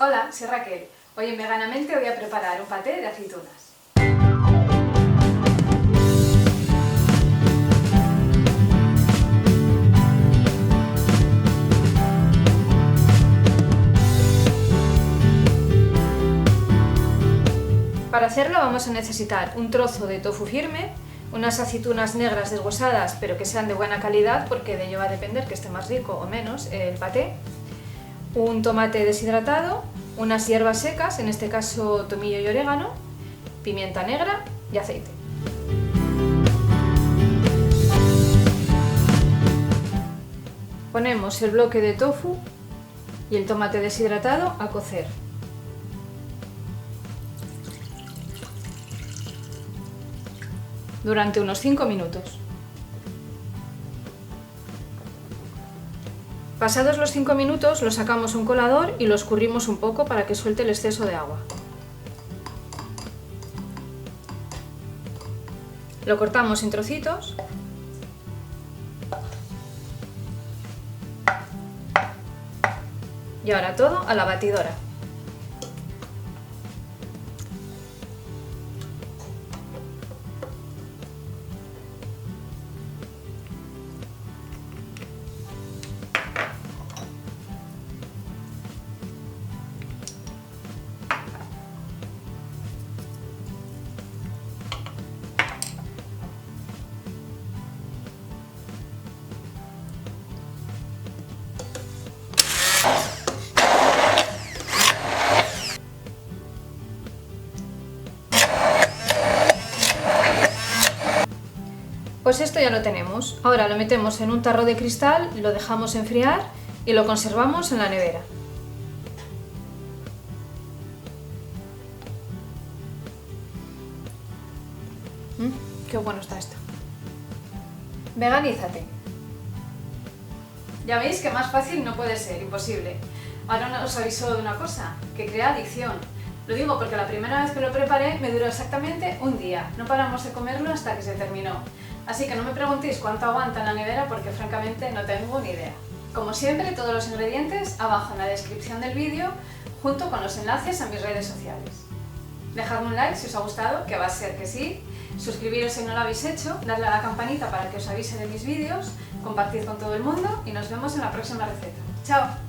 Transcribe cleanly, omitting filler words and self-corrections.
Hola, soy Raquel. Hoy en Veganamente voy a preparar un paté de aceitunas. Para hacerlo vamos a necesitar un trozo de tofu firme, unas aceitunas negras deshuesadas pero que sean de buena calidad porque de ello va a depender que esté más rico o menos el paté, un tomate deshidratado, unas hierbas secas, en este caso tomillo y orégano, pimienta negra y aceite. Ponemos el bloque de tofu y el tomate deshidratado a cocer. Durante unos 5 minutos. Pasados los 5 minutos lo sacamos a un colador y lo escurrimos un poco para que suelte el exceso de agua. Lo cortamos en trocitos y ahora todo a la batidora. Pues esto ya lo tenemos. Ahora lo metemos en un tarro de cristal, lo dejamos enfriar y lo conservamos en la nevera. Qué bueno está esto. Veganízate. Ya veis que más fácil no puede ser, imposible. Ahora os aviso de una cosa, que crea adicción. Lo digo porque la primera vez que lo preparé me duró exactamente un día. No paramos de comerlo hasta que se terminó. Así que no me preguntéis cuánto aguanta en la nevera porque francamente no tengo ni idea. Como siempre, todos los ingredientes abajo en la descripción del vídeo, junto con los enlaces a mis redes sociales. Dejadme un like si os ha gustado, que va a ser que sí. Suscribiros si no lo habéis hecho, dadle a la campanita para que os avise de mis vídeos, compartid con todo el mundo y nos vemos en la próxima receta. ¡Chao!